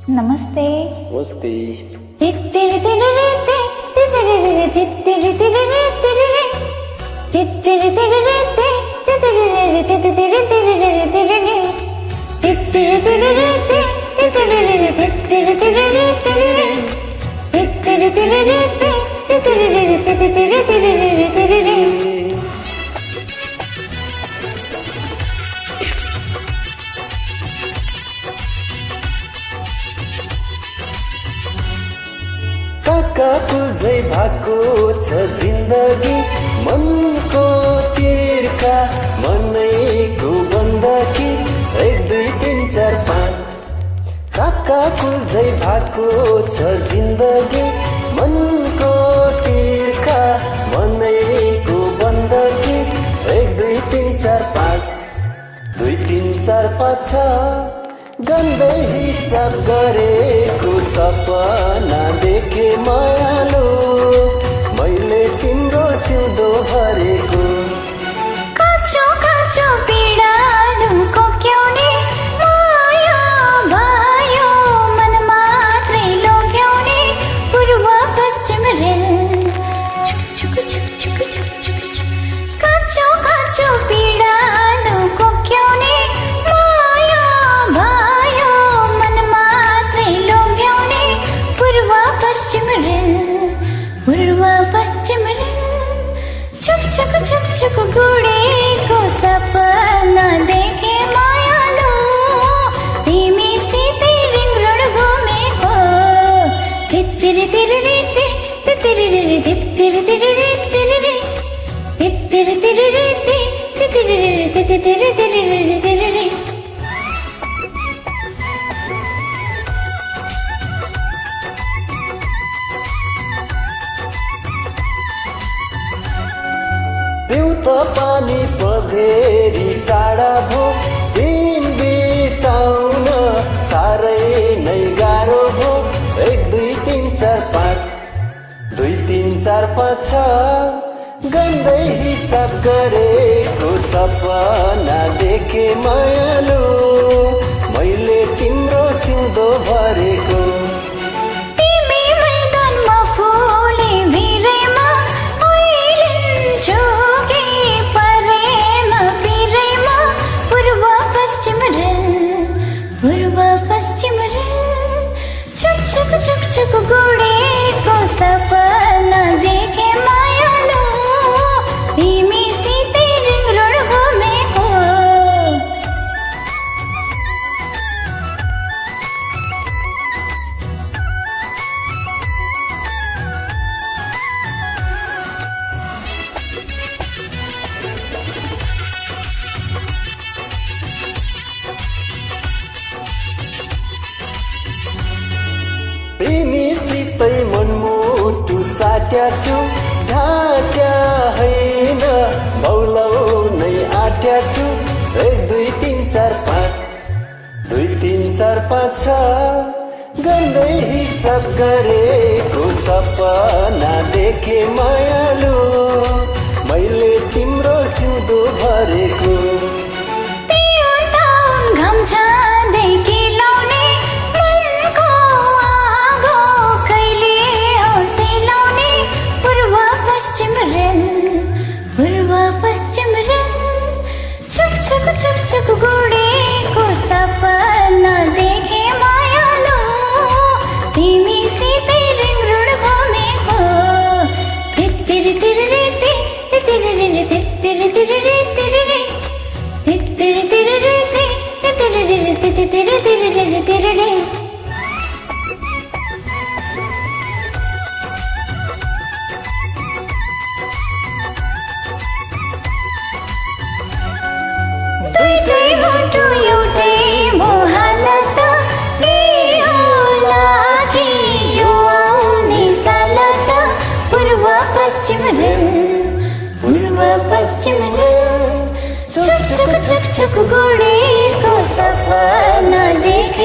नमस्ते। नमस्ते। तित्तिरि तिरिरि ति तित्तिरि तित्तिरि तिरिरि तिरिरि तित्तिरि तिरिरि ति तित्तिरि तित्तिरि तिरिरि तिरिरि तित्तिरि तिरिरि ति तित्तिरि तित्तिरि तिरिरि तिरिरि तित्तिरि तिरिरि ति तित्तिरि तित्तिरि तिरिरि तिरिरि। काकाको झै भएको छ जिन्दगी, मनको तिर्खा मनैको बन्दकी 1 2 3 4 5। काकाको झै भएको छ जिन्दगी, मनको तिर्खा मनैको बन्दकी 1 2 3 4 5। 2 3 4 5 छ गन्दै हिसाब गरेको सपना देखे मायालु, मैले तिम्रो सिउँदो भरेको। काँचो काँचो पीडालु कोक्याउने माया भयो, मन मात्रै लोभ्याउने पूर्व पश्चिम रेल। छुक छुक छुक छुक छुक छुक छुक। काँचो काँचो पीडालु कोक्याउने माया भयो, मन मात्रै लोभ्याउने पूर्व पश्चिम रेल। पूर्व पश्चिम रेल। छुक छुक छुक छुक गुडेको सपना देखे मायालु, तिमीसितै रिङ रोड घुमेको। तित्तिरि तिरिरि ति तित्तिरि तित्तिरि तिरिरि तिरिरि तित्तिरि तिरिरि ति तित्तिरि तित्तिरि तिरिरि तिरिरि। पिउत पानी पधेरी टाढा भो, दिन बिताउन साह्रै नै गाह्रो भो। 1 2 3 4 5। 2 3 4 5 छ गन्दै हिसाब गरेको सपना देखे मायालु, मैले तिम्रो सिउँदो भरेको। तिमी मैदानमा फुले भिरेमा ओइलिन्छौ कि परेमा पिरेमा, पूर्व पश्चिम रेल। पूर्व पश्चिम रेल। छुक छुक छुक छुक गुडेको सपना देखे मायालु, तिमीसितै रिङ रोड घुमेको। तिमीसितै मनमुटु साट्या छु, ढाट्या होइन बौलौ नै आट्या छु। 1 2 3 4 5। 2 3 4 5 छ गन्दै हिसाब गरेको सपना देखे मायालु, मैले तिम्रो सिउँदो भरेको। घाम छाँदै केलाउने मनको आगो कहिले औँसिलाउने, पूर्व पश्चिम रेल। पूर्व पश्चिम रेल। छुक छुक छुक छुक गुडेको सपना देखे मायालु, तिमीसितै रिङ रोड घुमेको। तित्तिरि तिरिरि ति तित्तिरि तित्तिरि तिरिरि तिरिरि तित्तिरि तिरिरि ति तित्तिरि तित्तिरि तिरिरि तिरिरि। दुईटै मुटु एउटै मोहालत, के होला कि यो आउने सालत। पूर्व पश्चिम रेल। पूर्व पश्चिम रेल। छुक छुक छुक छुक गुडेको सपना देखे